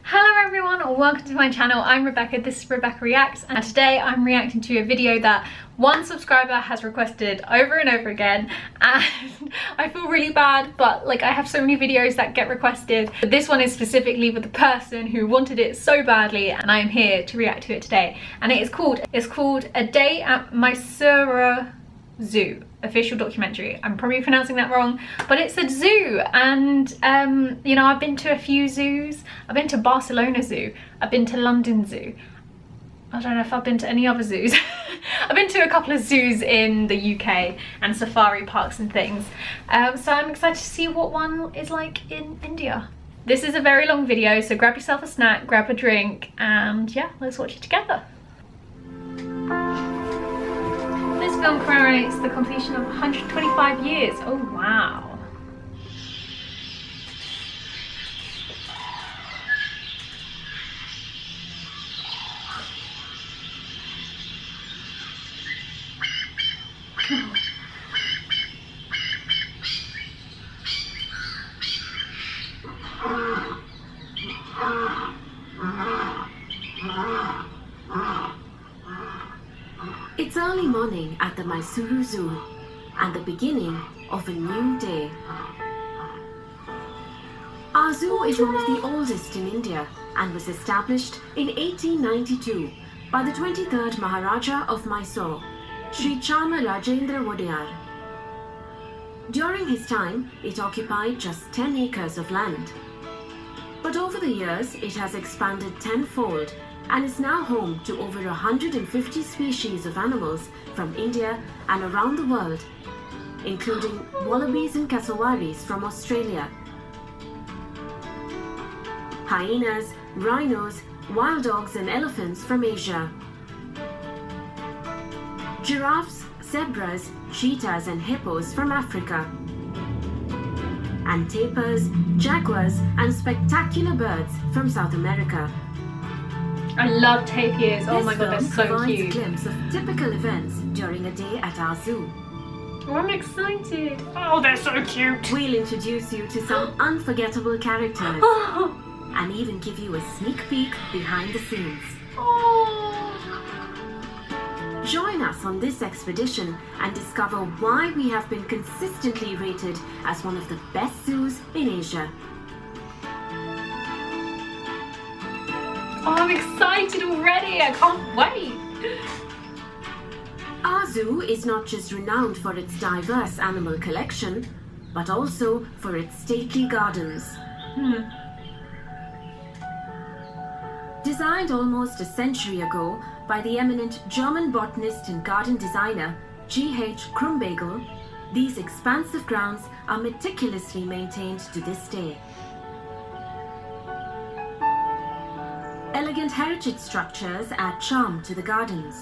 Hello everyone, welcome to my channel. I'm Rebecca, this is Rebecca Reacts, and today I'm reacting to a video that one subscriber has requested over and over again, and I feel really bad, but like I have so many videos that get requested, but this one is specifically with the person who wanted it so badly, and I am here to react to it today. And it's called A Day at Mysuru Zoo, official documentary. I'm probably pronouncing that wrong, but it's a zoo, and you know, I've been to a few zoos. I've been to Barcelona Zoo, I've been to London Zoo. I don't know if I've been to any other zoos. I've been to a couple of zoos in the UK and safari parks and things, so I'm excited to see what one is like in India. This is a very long video, so grab yourself a snack, grab a drink, and yeah, let's watch it together. This film commemorates the completion of 125 years. Oh wow. It's early morning at the Mysuru Zoo and the beginning of a new day. Our zoo is one of the oldest in India and was established in 1892 by the 23rd Maharaja of Mysore, Sri Chama Rajendra Wodeyar. During his time, it occupied just 10 acres of land. But over the years, it has expanded tenfold and is now home to over 150 species of animals from India and around the world, including wallabies and cassowaries from Australia, hyenas, rhinos, wild dogs and elephants from Asia, giraffes, zebras, cheetahs and hippos from Africa, and tapirs, jaguars and spectacular birds from South America. I love tapirs. Oh my god, they're so provides cute. A glimpse of typical events during a day at our zoo. Oh, I'm excited. Oh, they're so cute. We'll introduce you to some unforgettable characters and even give you a sneak peek behind the scenes. Oh. Join us on this expedition and discover why we have been consistently rated as one of the best zoos in Asia. Oh, I'm excited already. I can't wait. Our zoo is not just renowned for its diverse animal collection, but also for its stately gardens. Designed almost a century ago by the eminent German botanist and garden designer G.H. Krumbagel, these expansive grounds are meticulously maintained to this day. Elegant heritage structures add charm to the gardens,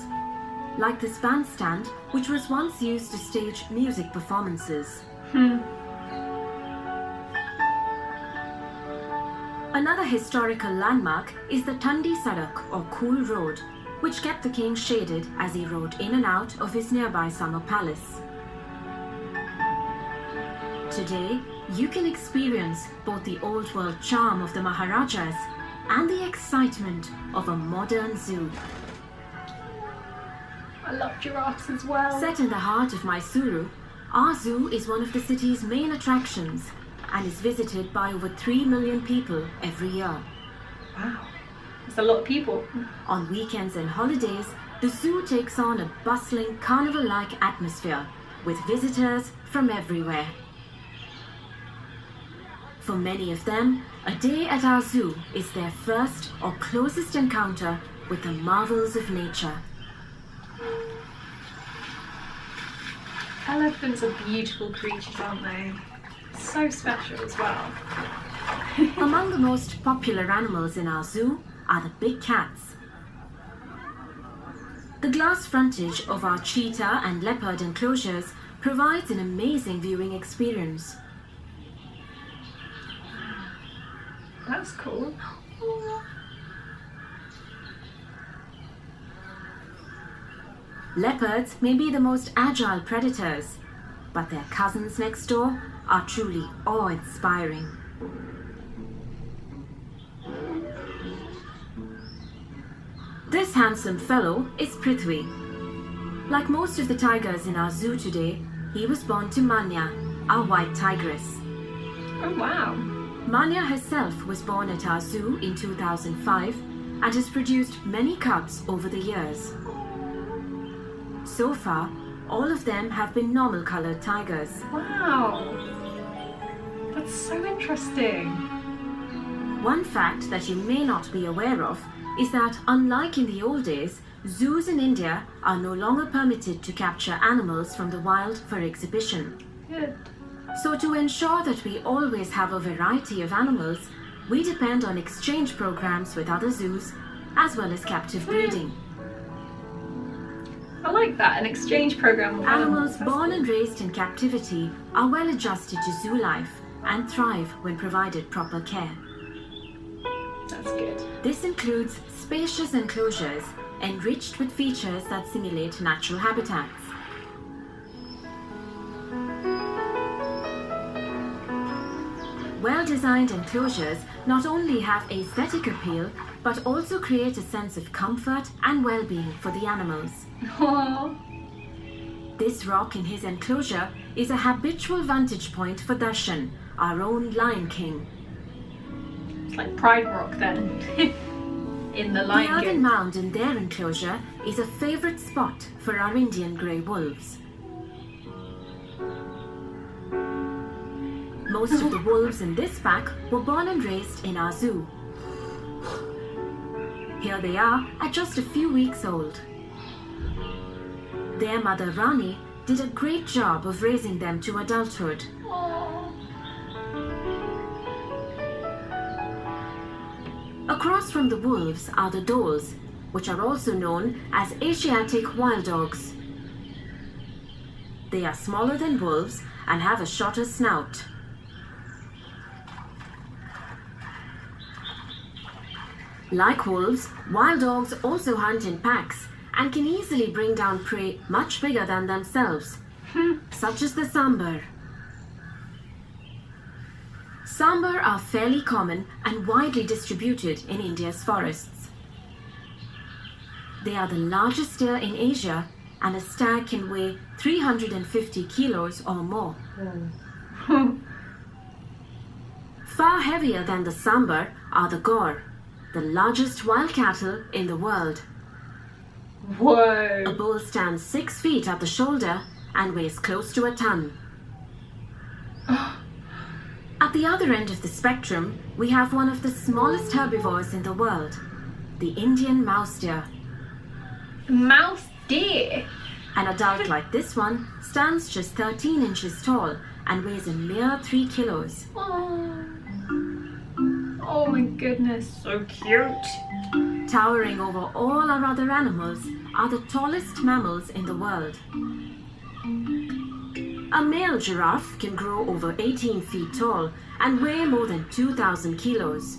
like this bandstand, which was once used to stage music performances. Another historical landmark is the Thandi Sadak, or Cool Road, which kept the king shaded as he rode in and out of his nearby summer palace. Today, you can experience both the old world charm of the Maharajas and the excitement of a modern zoo. I love giraffes as well. Set in the heart of Mysuru, our zoo is one of the city's main attractions and is visited by over 3 million people every year. Wow, that's a lot of people. On weekends and holidays, the zoo takes on a bustling carnival-like atmosphere with visitors from everywhere. For many of them, a day at our zoo is their first or closest encounter with the marvels of nature. Elephants are beautiful creatures, aren't they? So special as well. Among the most popular animals in our zoo are the big cats. The glass frontage of our cheetah and leopard enclosures provides an amazing viewing experience. That's cool. Leopards may be the most agile predators, but their cousins next door are truly awe-inspiring. This handsome fellow is Prithvi. Like most of the tigers in our zoo today, he was born to Manya, our white tigress. Oh wow. Manya herself was born at our zoo in 2005 and has produced many cubs over the years. So far, all of them have been normal colored tigers. Wow. That's so interesting. One fact that you may not be aware of is that, unlike in the old days, zoos in India are no longer permitted to capture animals from the wild for exhibition. Good. So to ensure that we always have a variety of animals, we depend on exchange programs with other zoos, as well as captive breeding. I like that, an exchange program with Animals born and raised in captivity are well adjusted to zoo life and thrive when provided proper care. That's good. This includes spacious enclosures enriched with features that simulate natural habitats. Well-designed enclosures not only have aesthetic appeal, but also create a sense of comfort and well-being for the animals. Aww. This rock in his enclosure is a habitual vantage point for Darshan, our own Lion King. It's like Pride Rock then, in the Lion The other King. mound in their enclosure is a favourite spot for our Indian grey wolves. Most of the wolves in this pack were born and raised in our zoo. Here they are at just a few weeks old. Their mother Rani did a great job of raising them to adulthood. Aww. Across from the wolves are the dholes, which are also known as Asiatic wild dogs. They are smaller than wolves and have a shorter snout. Like wolves, wild dogs also hunt in packs and can easily bring down prey much bigger than themselves, such as the sambar. Sambar are fairly common and widely distributed in India's forests. They are the largest deer in Asia, and a stag can weigh 350 kilos or more. Far heavier than the sambar are the gaur, the largest wild cattle in the world. Whoa. A bull stands 6 feet at the shoulder and weighs close to a ton. At the other end of the spectrum, we have one of the smallest herbivores in the world, the Indian mouse deer. Mouse deer? An adult like this one stands just 13 inches tall and weighs a mere 3 kilos. Oh. Oh my goodness, so cute. Towering over all our other animals are the tallest mammals in the world. A male giraffe can grow over 18 feet tall and weigh more than 2,000 kilos.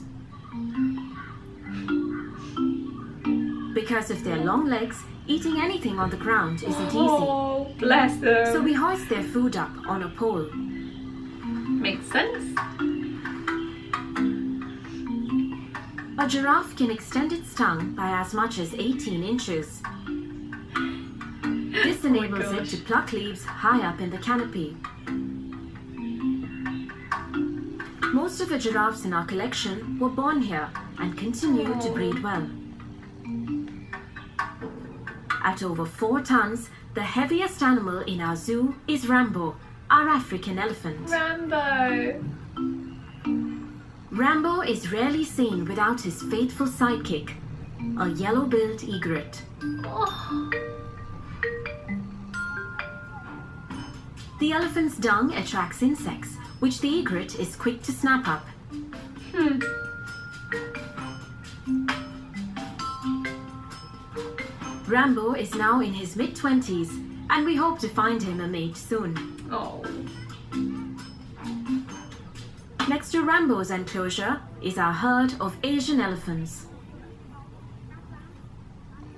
Because of their long legs, eating anything on the ground isn't easy. Oh, bless them. So we hoist their food up on a pole. Makes sense. A giraffe can extend its tongue by as much as 18 inches. This enables it to pluck leaves high up in the canopy. Most of the giraffes in our collection were born here and continue to breed well. At over 4 tons, the heaviest animal in our zoo is Rambo, our African elephant. Rambo. Rambo is rarely seen without his faithful sidekick, a yellow-billed egret. Oh. The elephant's dung attracts insects, which the egret is quick to snap up. Rambo is now in his mid-20s, and we hope to find him a mate soon. Oh. Next to Rambo's enclosure is our herd of Asian elephants.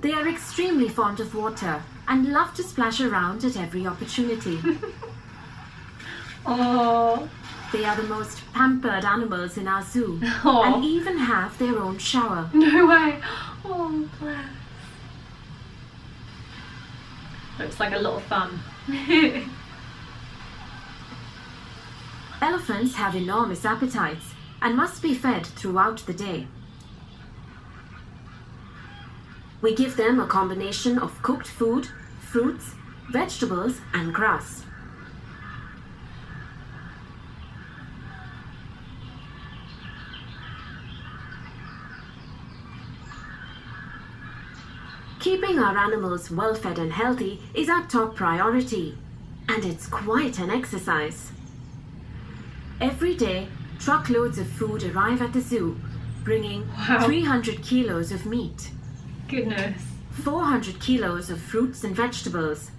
They are extremely fond of water and love to splash around at every opportunity. Oh. They are the most pampered animals in our zoo Oh. and even have their own shower. No way. Oh, bless. Looks like a lot of fun. Elephants have enormous appetites and must be fed throughout the day. We give them a combination of cooked food, fruits, vegetables, and grass. Keeping our animals well fed and healthy is our top priority, and it's quite an exercise. Every day, truckloads of food arrive at the zoo, bringing 300 kilos of meat. Goodness. 400 kilos of fruits and vegetables,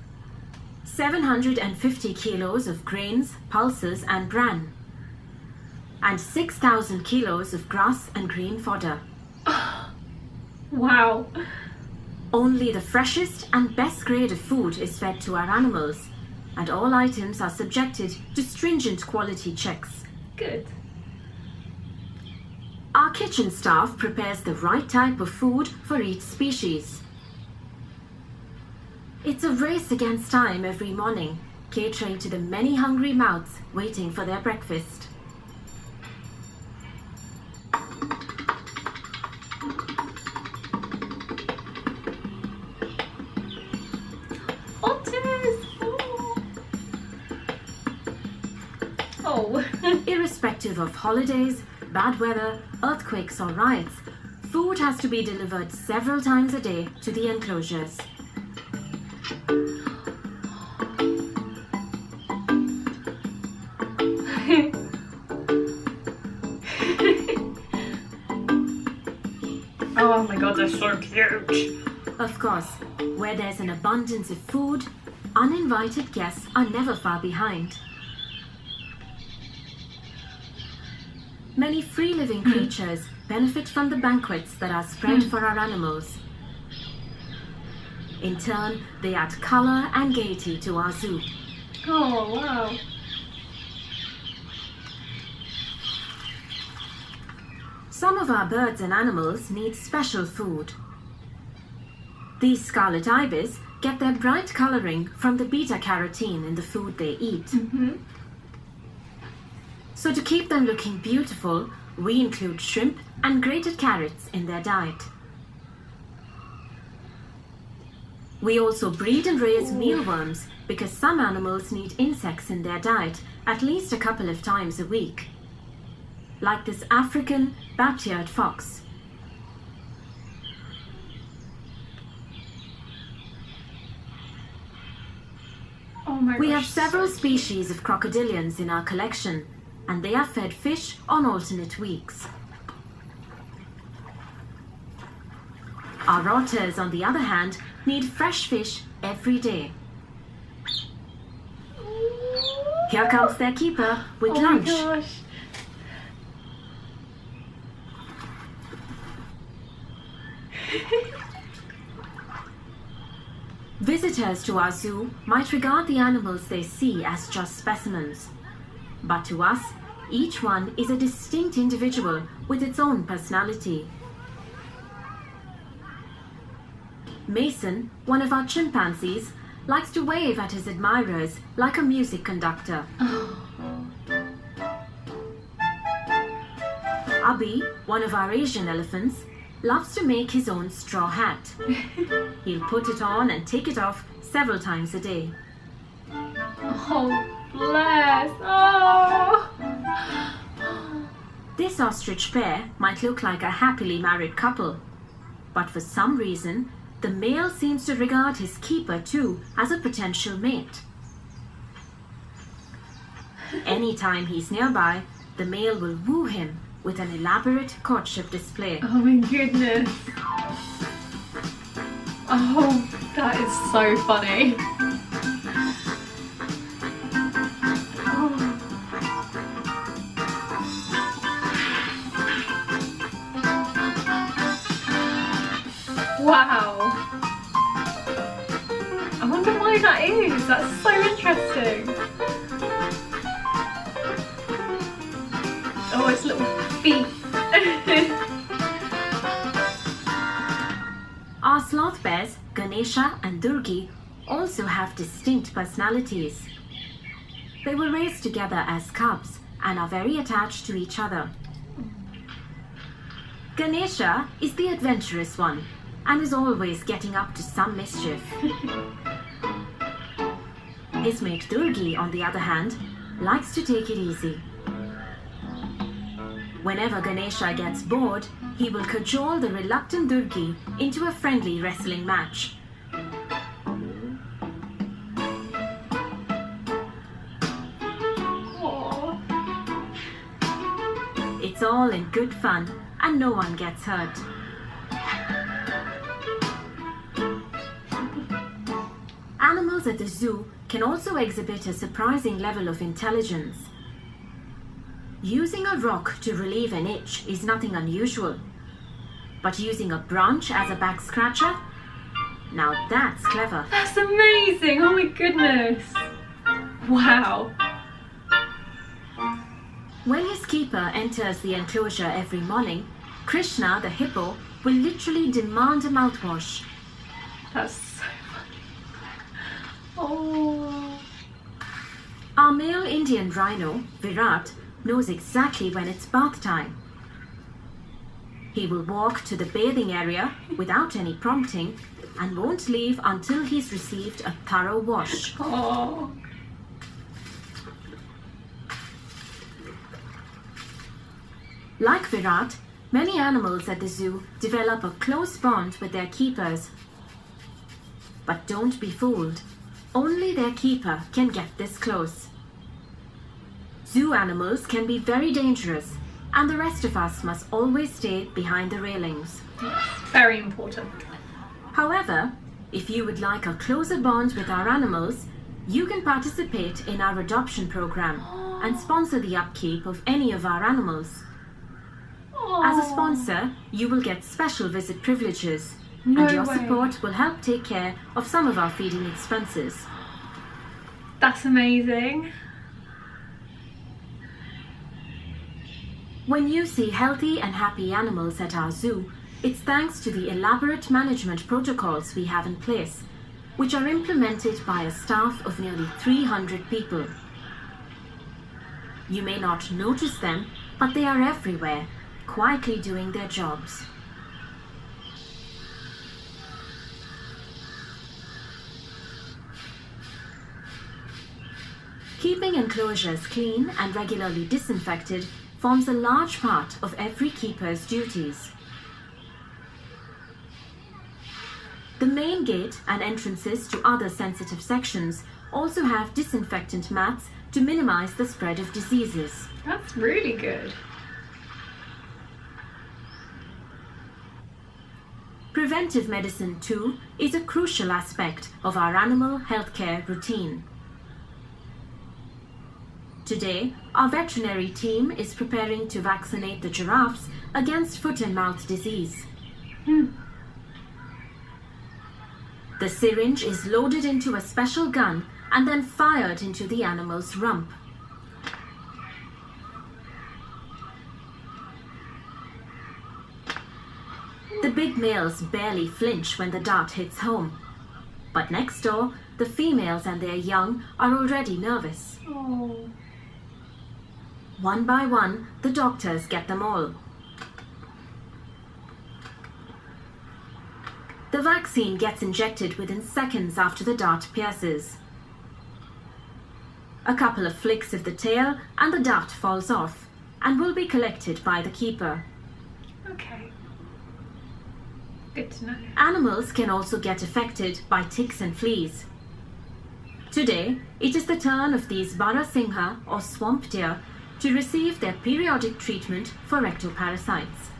750 kilos of grains, pulses and bran, and 6,000 kilos of grass and green fodder. Wow. Only the freshest and best grade of food is fed to our animals, and all items are subjected to stringent quality checks. Good. Our kitchen staff prepares the right type of food for each species. It's a race against time every morning, catering to the many hungry mouths waiting for their breakfast. Otters! Oh. Irrespective of holidays, bad weather, earthquakes or riots, food has to be delivered several times a day to the enclosures. Oh my god, they're so cute. Of course, where there's an abundance of food, uninvited guests are never far behind. Many free-living creatures benefit from the banquets that are spread for our animals. In turn, they add color and gaiety to our zoo. Oh, wow. Some of our birds and animals need special food. These scarlet ibis get their bright coloring from the beta-carotene in the food they eat. So to keep them looking beautiful, we include shrimp and grated carrots in their diet. We also breed and raise mealworms because some animals need insects in their diet at least a couple of times a week, like this African bat-eared fox. Oh my We gosh, have several so cute. species of crocodilians in our collection, and they are fed fish on alternate weeks. Our otters, on the other hand, need fresh fish every day. Here comes their keeper with Oh lunch. my gosh. Visitors to our zoo might regard the animals they see as just specimens. But to us, each one is a distinct individual with its own personality. Mason, one of our chimpanzees, likes to wave at his admirers like a music conductor. Abi, one of our Asian elephants, loves to make his own straw hat. He'll put it on and take it off several times a day. Oh, bless. Oh. This ostrich pair might look like a happily married couple, but for some reason, the male seems to regard his keeper too as a potential mate. Anytime he's nearby, the male will woo him with an elaborate courtship display. Oh my goodness. Oh, that is so funny. Oh. Wow. I wonder why that is. That's so interesting. Oh, its little feet. Our sloth bears, Ganesha and Durgi, also have distinct personalities. They were raised together as cubs and are very attached to each other. Ganesha is the adventurous one and is always getting up to some mischief. His mate Durgi, on the other hand, likes to take it easy. Whenever Ganesha gets bored, he will cajole the reluctant Durgi into a friendly wrestling match. Aww. It's all in good fun and no one gets hurt. Animals at the zoo can also exhibit a surprising level of intelligence. Using a rock to relieve an itch is nothing unusual, but using a branch as a back scratcher? Now that's clever. That's amazing! Oh my goodness! Wow! When his keeper enters the enclosure every morning, Krishna, the hippo, will literally demand a mouthwash. That's so funny. Oh. Our male Indian rhino, Virat, knows exactly when it's bath time. He will walk to the bathing area without any prompting and won't leave until he's received a thorough wash. Oh. Like Virat, many animals at the zoo develop a close bond with their keepers. But don't be fooled. Only their keeper can get this close. Zoo animals can be very dangerous, and the rest of us must always stay behind the railings. Very important. However, if you would like a closer bond with our animals, you can participate in our adoption program and sponsor the upkeep of any of our animals. As a sponsor, you will get special visit privileges, and your support will help take care of some of our feeding expenses. That's amazing. When you see healthy and happy animals at our zoo, it's thanks to the elaborate management protocols we have in place, which are implemented by a staff of nearly 300 people. You may not notice them, but they are everywhere, quietly doing their jobs. Keeping enclosures clean and regularly disinfected forms a large part of every keeper's duties. The main gate and entrances to other sensitive sections also have disinfectant mats to minimize the spread of diseases. That's really good. Preventive medicine, too, is a crucial aspect of our animal healthcare routine. Today, our veterinary team is preparing to vaccinate the giraffes against foot and mouth disease. The syringe is loaded into a special gun and then fired into the animal's rump. The big males barely flinch when the dart hits home. But next door, the females and their young are already nervous. Oh. One by one, the doctors get them all. The vaccine gets injected within seconds after the dart pierces. A couple of flicks of the tail and the dart falls off and will be collected by the keeper. Okay. Good to know. Animals can also get affected by ticks and fleas. Today, it is the turn of these Barasingha or swamp deer to receive their periodic treatment for ectoparasites.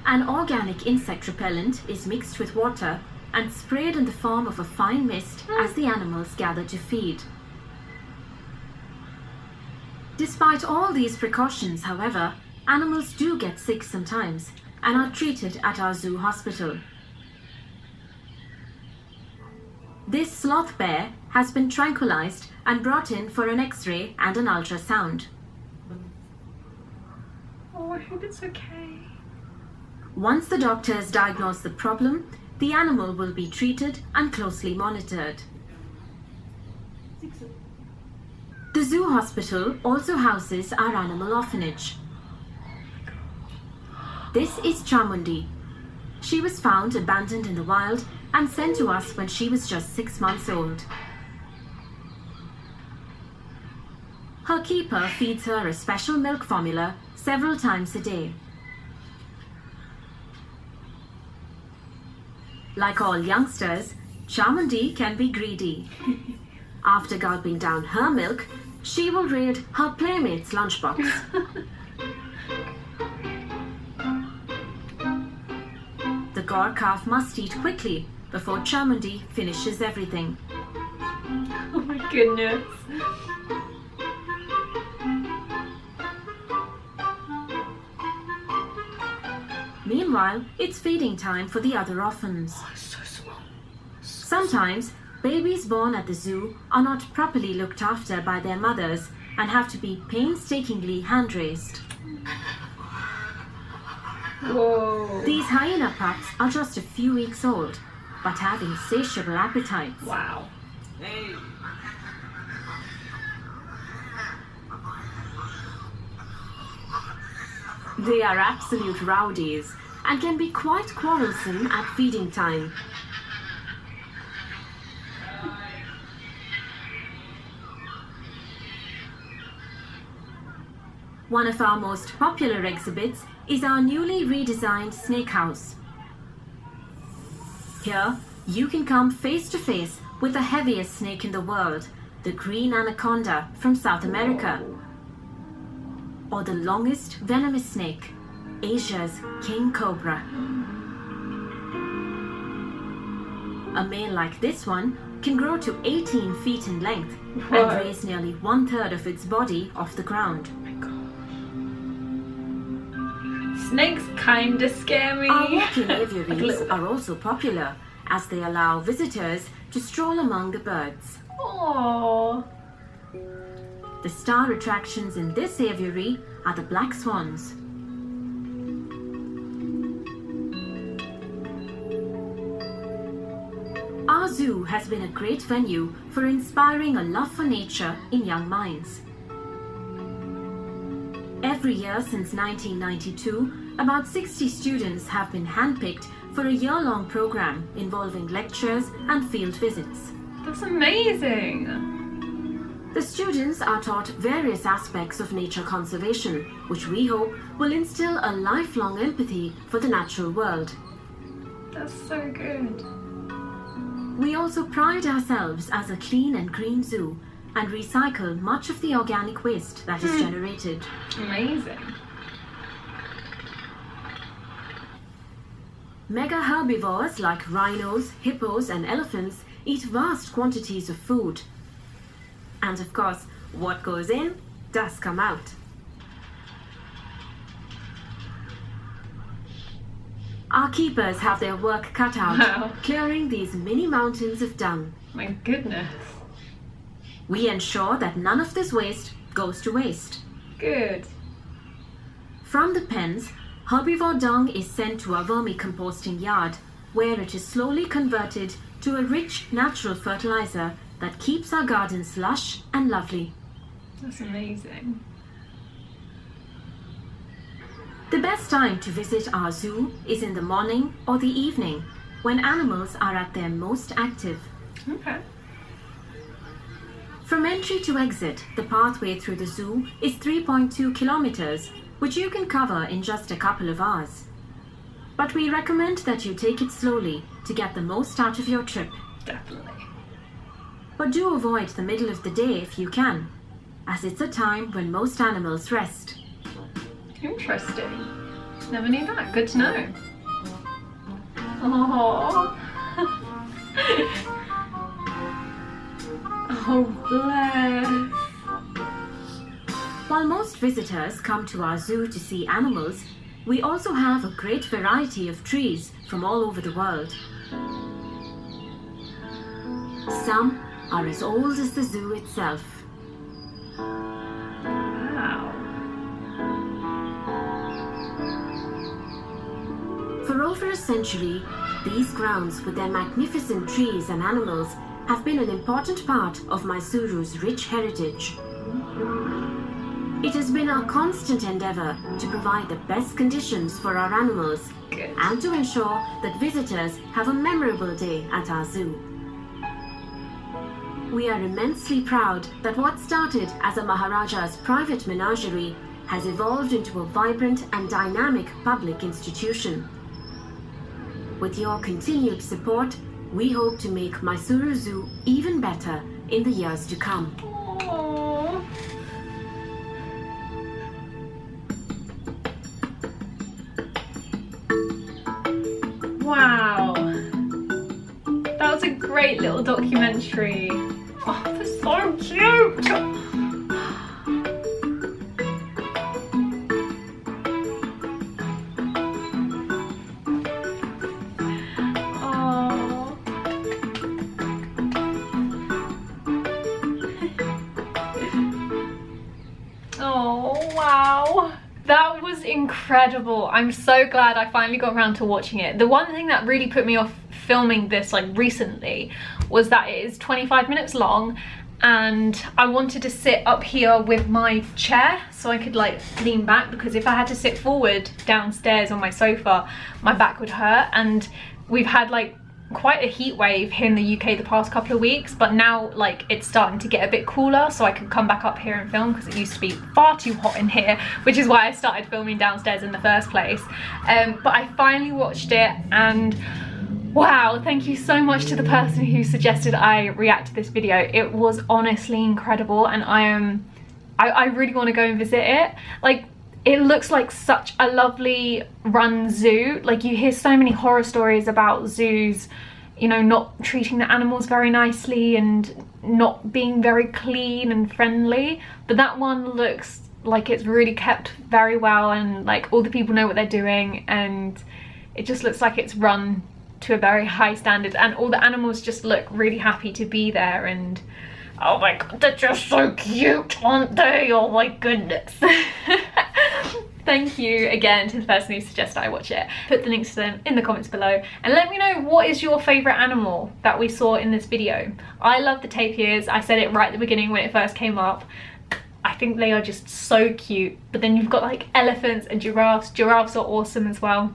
An organic insect repellent is mixed with water and sprayed in the form of a fine mist as the animals gather to feed. Despite all these precautions, however, animals do get sick sometimes and are treated at our zoo hospital. This sloth bear has been tranquilized and brought in for an X-ray and an ultrasound. Oh, I hope it's okay. Once the doctors diagnose the problem, the animal will be treated and closely monitored. The zoo hospital also houses our animal orphanage. This is Chamundi. She was found abandoned in the wild and sent to us when she was just 6 months old. Her keeper feeds her a special milk formula several times a day. Like all youngsters, Chamundi can be greedy. After gulping down her milk, she will raid her playmate's lunchbox. The Gaur calf must eat quickly before Chamundi finishes everything. Oh my goodness. Meanwhile, it's feeding time for the other orphans. Oh, so small. Sometimes, babies born at the zoo are not properly looked after by their mothers and have to be painstakingly hand-raised. Whoa. These hyena pups are just a few weeks old, but have insatiable appetites. Wow. They are absolute rowdies and can be quite quarrelsome at feeding time. One of our most popular exhibits is our newly redesigned snake house. Here, you can come face to face with the heaviest snake in the world, the green anaconda from South America, or the longest venomous snake, Asia's king cobra. A male like this one can grow to 18 feet in length and raise nearly 1/3 of its body off the ground. Oh my gosh. Snakes kinda scare me. Our walking aviaries are also popular as they allow visitors to stroll among the birds. Aww. The star attractions in this aviary are the black swans. Our zoo has been a great venue for inspiring a love for nature in young minds. Every year since 1992, about 60 students have been handpicked for a year-long program involving lectures and field visits. That's amazing. The students are taught various aspects of nature conservation, which we hope will instill a lifelong empathy for the natural world. That's so good. We also pride ourselves as a clean and green zoo and recycle much of the organic waste that is generated. Amazing. Mega herbivores like rhinos, hippos and elephants eat vast quantities of food. And of course, what goes in does come out. Our keepers have their work cut out, Wow. clearing these mini mountains of dung. My goodness. We ensure that none of this waste goes to waste. Good. From the pens, herbivore dung is sent to our vermicomposting yard, where it is slowly converted to a rich natural fertilizer that keeps our gardens lush and lovely. That's amazing. The best time to visit our zoo is in the morning or the evening, when animals are at their most active. Okay. From entry to exit, the pathway through the zoo is 3.2 kilometers, which you can cover in just a couple of hours. But we recommend that you take it slowly to get the most out of your trip. Definitely. But do avoid the middle of the day if you can, as it's a time when most animals rest. Interesting. Never knew that. Good to know. Oh. Oh, bless. While most visitors come to our zoo to see animals, we also have a great variety of trees from all over the world. Some are as old as the zoo itself. Wow. For over a century, these grounds with their magnificent trees and animals have been an important part of Mysuru's rich heritage. It has been our constant endeavor to provide the best conditions for our animals and to ensure that visitors have a memorable day at our zoo. We are immensely proud that what started as a Maharaja's private menagerie has evolved into a vibrant and dynamic public institution. With your continued support, we hope to make Mysuru Zoo even better in the years to come. Aww. Wow. That was a great little documentary. Oh, that's so cute. Oh, wow. That was incredible. I'm so glad I finally got around to watching it. The one thing that really put me off filming this like recently was that it is 25 minutes long, and I wanted to sit up here with my chair so I could like lean back, because if I had to sit forward downstairs on my sofa, my back would hurt. And we've had like quite a heat wave here in the UK the past couple of weeks, but now like it's starting to get a bit cooler, so I could come back up here and film, because it used to be far too hot in here, which is why I started filming downstairs in the first place. But I finally watched it, and wow, thank you so much to the person who suggested I react to this video. It was honestly incredible, and I really want to go and visit it. Like, it looks like such a lovely run zoo. Like, you hear so many horror stories about zoos, you know, not treating the animals very nicely and not being very clean and friendly, but that one looks like it's really kept very well, and like all the people know what they're doing, and it just looks like it's run to a very high standard, and all the animals just look really happy to be there. And oh my god, they're just so cute, aren't they? Oh my goodness. Thank you again to the person who suggested I watch it. Put the links to them in the comments below, and let me know what is your favourite animal that we saw in this video. I love the tapirs. I said it right at the beginning when it first came up. I think they are just so cute. But then you've got like elephants and giraffes. Giraffes are awesome as well.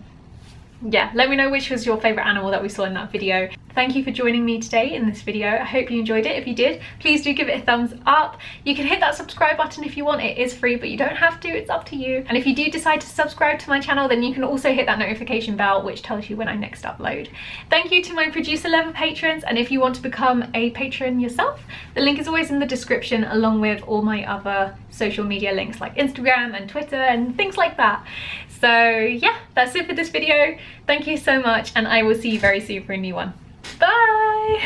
Yeah, let me know which was your favourite animal that we saw in that video. Thank you for joining me today in this video. I hope you enjoyed it. If you did, please do give it a thumbs up. You can hit that subscribe button if you want. It is free, but you don't have to. It's up to you. And if you do decide to subscribe to my channel, then you can also hit that notification bell, which tells you when I next upload. Thank you to my producer level patrons, and if you want to become a patron yourself, the link is always in the description, along with all my other social media links like Instagram and Twitter and things like that. So yeah, that's it for this video. Thank you so much, and I will see you very soon for a new one. Bye!